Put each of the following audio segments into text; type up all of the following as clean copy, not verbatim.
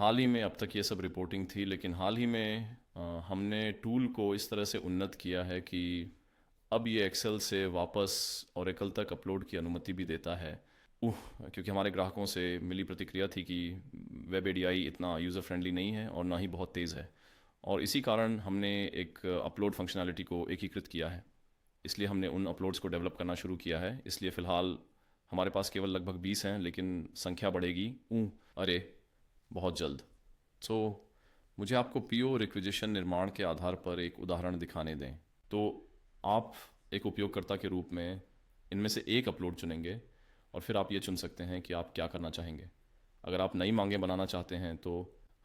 हाल ही में अब तक ये सब रिपोर्टिंग थी, लेकिन हाल ही में हमने टूल को इस तरह से उन्नत किया है कि अब ये एक्सेल से वापस ओरेकल तक अपलोड की अनुमति भी देता है। क्योंकि हमारे ग्राहकों से मिली प्रतिक्रिया थी कि वेब एडीआई इतना यूज़र फ्रेंडली नहीं है और ना ही बहुत तेज़ है, और इसी कारण हमने एक अपलोड फंक्शनैलिटी को एकीकृत किया है। इसलिए हमने उन अपलोड्स को डेवलप करना शुरू किया है। इसलिए फ़िलहाल हमारे पास केवल लगभग 20 हैं, लेकिन संख्या बढ़ेगी अरे बहुत जल्द। सो मुझे आपको पीओ रिक्विजिशन निर्माण के आधार पर एक उदाहरण दिखाने दें। तो आप एक उपयोगकर्ता के रूप में इनमें से एक अपलोड चुनेंगे और फिर आप ये चुन सकते हैं कि आप क्या करना चाहेंगे। अगर आप नई मांगें बनाना चाहते हैं तो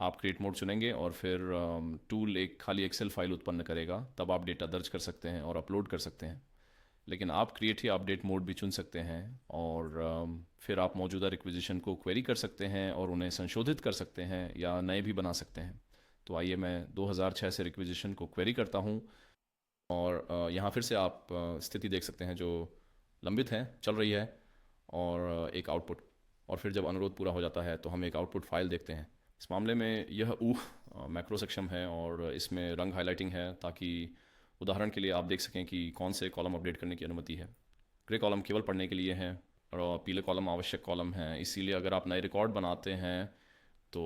आप क्रिएट मोड चुनेंगे और फिर टूल एक खाली एक्सेल फाइल उत्पन्न करेगा, तब आप डेटा दर्ज कर सकते हैं और अपलोड कर सकते हैं। लेकिन आप क्रिएट या अपडेट मोड भी चुन सकते हैं और फिर आप मौजूदा रिक्विजिशन को क्वेरी कर सकते हैं और उन्हें संशोधित कर सकते हैं या नए भी बना सकते हैं। तो आइए मैं 2006 से रिक्विजिशन को क्वेरी करता हूँ और यहाँ फिर से आप स्थिति देख सकते हैं जो लंबित है, चल रही है, और एक आउटपुट। और फिर जब अनुरोध पूरा हो जाता है तो हम एक आउटपुट फाइल देखते हैं। इस मामले में यह मैक्रो सक्षम है और इसमें रंग हाइलाइटिंग है, ताकि उदाहरण के लिए आप देख सकें कि कौन से कॉलम अपडेट करने की अनुमति है। ग्रे कॉलम केवल पढ़ने के लिए हैं और पीले कॉलम आवश्यक कॉलम हैं। इसीलिए अगर आप नए रिकॉर्ड बनाते हैं तो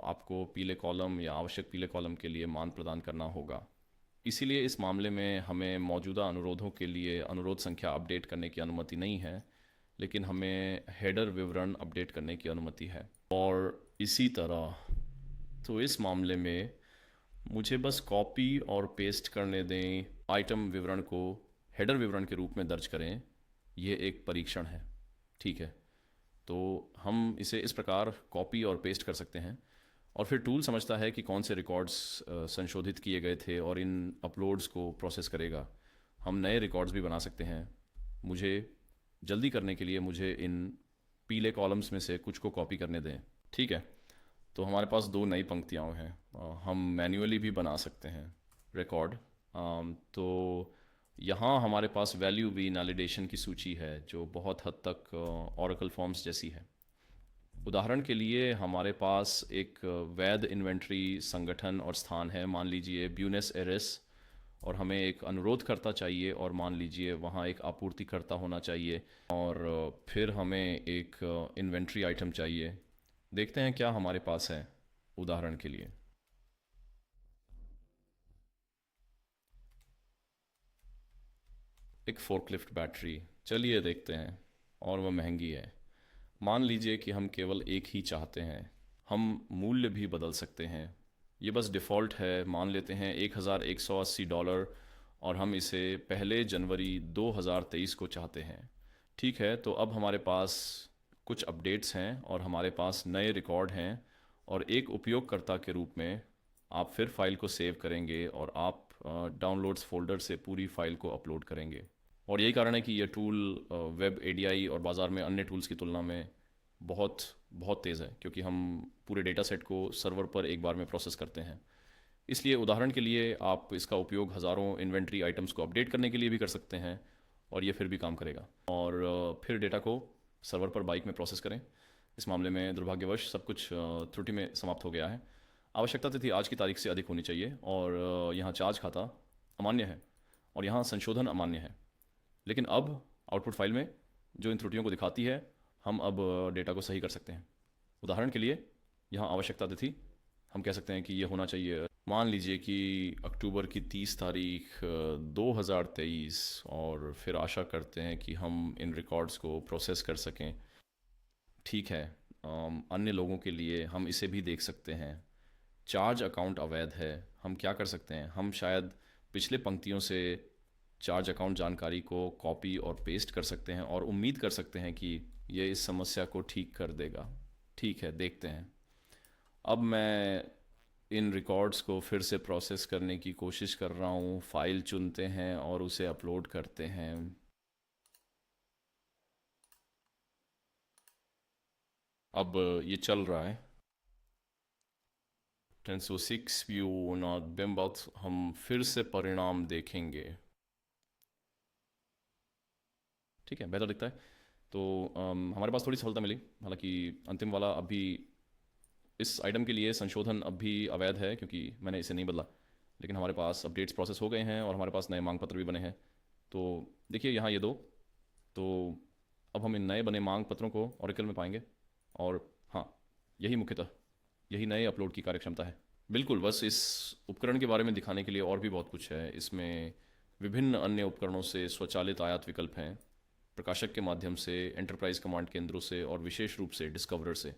आपको पीले कॉलम या आवश्यक पीले कॉलम के लिए मान प्रदान करना होगा। इसीलिए इस मामले में हमें मौजूदा अनुरोधों के लिए अनुरोध संख्या अपडेट करने की अनुमति नहीं है, लेकिन हमें हेडर विवरण अपडेट करने की अनुमति है। और इसी तरह तो इस मामले में मुझे बस कॉपी और पेस्ट करने दें। आइटम विवरण को हेडर विवरण के रूप में दर्ज करें। ये एक परीक्षण है, ठीक है। तो हम इसे इस प्रकार कॉपी और पेस्ट कर सकते हैं और फिर टूल समझता है कि कौन से रिकॉर्ड्स संशोधित किए गए थे और इन अपलोड्स को प्रोसेस करेगा। हम नए रिकॉर्ड्स भी बना सकते हैं। मुझे जल्दी करने के लिए मुझे इन पीले कॉलम्स में से कुछ को कॉपी करने दें, ठीक है। तो हमारे पास दो नई पंक्तियाँ हैं। हम मैन्युअली भी बना सकते हैं रिकॉर्ड। तो यहाँ हमारे पास वैल्यू भी वैलिडेशन की सूची है जो बहुत हद तक ओरेकल फॉर्म्स जैसी है। उदाहरण के लिए हमारे पास एक वैध इन्वेंट्री संगठन और स्थान है, मान लीजिए ब्यूनस एयर्स, और हमें एक अनुरोधकर्ता चाहिए और मान लीजिए वहाँ एक आपूर्तिकर्ता होना चाहिए, और फिर हमें एक इन्वेंट्री आइटम चाहिए। देखते हैं क्या हमारे पास है। उदाहरण के लिए एक फोर्कलिफ्ट बैटरी, चलिए देखते हैं, और वह महंगी है। मान लीजिए कि हम केवल एक ही चाहते हैं। हम मूल्य भी बदल सकते हैं। ये बस डिफ़ॉल्ट है, मान लेते हैं $1180, और हम इसे 1 जनवरी 2023 को चाहते हैं। ठीक है, तो अब हमारे पास कुछ अपडेट्स हैं और हमारे पास नए रिकॉर्ड हैं, और एक उपयोगकर्ता के रूप में आप फिर फाइल को सेव करेंगे और आप डाउनलोड्स फोल्डर से पूरी फाइल को अपलोड करेंगे। और यही कारण है कि यह टूल वेब एडीआई और बाज़ार में अन्य टूल्स की तुलना में बहुत बहुत तेज़ है, क्योंकि हम पूरे डेटा सेट को सर्वर पर एक बार में प्रोसेस करते हैं। इसलिए उदाहरण के लिए आप इसका उपयोग हज़ारों इन्वेंट्री आइटम्स को अपडेट करने के लिए भी कर सकते हैं, और ये फिर भी काम करेगा। और फिर डेटा को सर्वर पर बाइक में प्रोसेस करें। इस मामले में दुर्भाग्यवश सब कुछ त्रुटि में समाप्त हो गया है। आवश्यकता तिथि आज की तारीख से अधिक होनी चाहिए, और यहाँ चार्ज खाता अमान्य है और यहाँ संशोधन अमान्य है। लेकिन अब आउटपुट फाइल में जो इन त्रुटियों को दिखाती है, हम अब डेटा को सही कर सकते हैं। उदाहरण के लिए यहाँ आवश्यकता तिथि हम कह सकते हैं कि ये होना चाहिए, मान लीजिए कि अक्टूबर की 30 तारीख 2023, और फिर आशा करते हैं कि हम इन रिकॉर्ड्स को प्रोसेस कर सकें। ठीक है, अन्य लोगों के लिए हम इसे भी देख सकते हैं। चार्ज अकाउंट अवैध है। हम क्या कर सकते हैं, हम शायद पिछले पंक्तियों से चार्ज अकाउंट जानकारी को कॉपी और पेस्ट कर सकते हैं और उम्मीद कर सकते हैं कि ये इस समस्या को ठीक कर देगा। ठीक है, देखते हैं। अब मैं इन रिकॉर्ड्स को फिर से प्रोसेस करने की कोशिश कर रहा हूँ। फाइल चुनते हैं और उसे अपलोड करते हैं। अब ये चल रहा है। 1006 व्यू नॉट बिम्बल्स, हम फिर से परिणाम देखेंगे। ठीक है, बेहतर दिखता है। तो हमारे पास थोड़ी सफलता मिली, हालांकि अंतिम वाला अभी इस आइटम के लिए संशोधन अब भी अवैध है क्योंकि मैंने इसे नहीं बदला, लेकिन हमारे पास अपडेट्स प्रोसेस हो गए हैं और हमारे पास नए मांग पत्र भी बने हैं। तो देखिए यहाँ ये दो, तो अब हम इन नए बने मांग पत्रों को ओरेकल में पाएंगे। और हाँ, यही मुख्यतः यही नए अपलोड की कार्यक्षमता है। बिल्कुल, बस इस उपकरण के बारे में दिखाने के लिए और भी बहुत कुछ है। इसमें विभिन्न अन्य उपकरणों से स्वचालित आयात विकल्प हैं, प्रकाशक के माध्यम से, एंटरप्राइज कमांड केंद्रों से और विशेष रूप से डिस्कवरर से।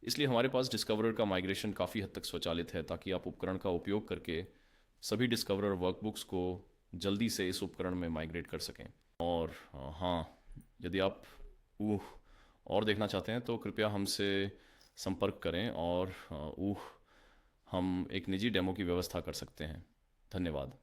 इसलिए हमारे पास डिस्कवरर का माइग्रेशन काफ़ी हद तक स्वचालित है, ताकि आप उपकरण का उपयोग करके सभी डिस्कवरर वर्कबुक्स को जल्दी से इस उपकरण में माइग्रेट कर सकें। और हाँ, यदि आप और देखना चाहते हैं तो कृपया हमसे संपर्क करें और हम एक निजी डेमो की व्यवस्था कर सकते हैं। धन्यवाद।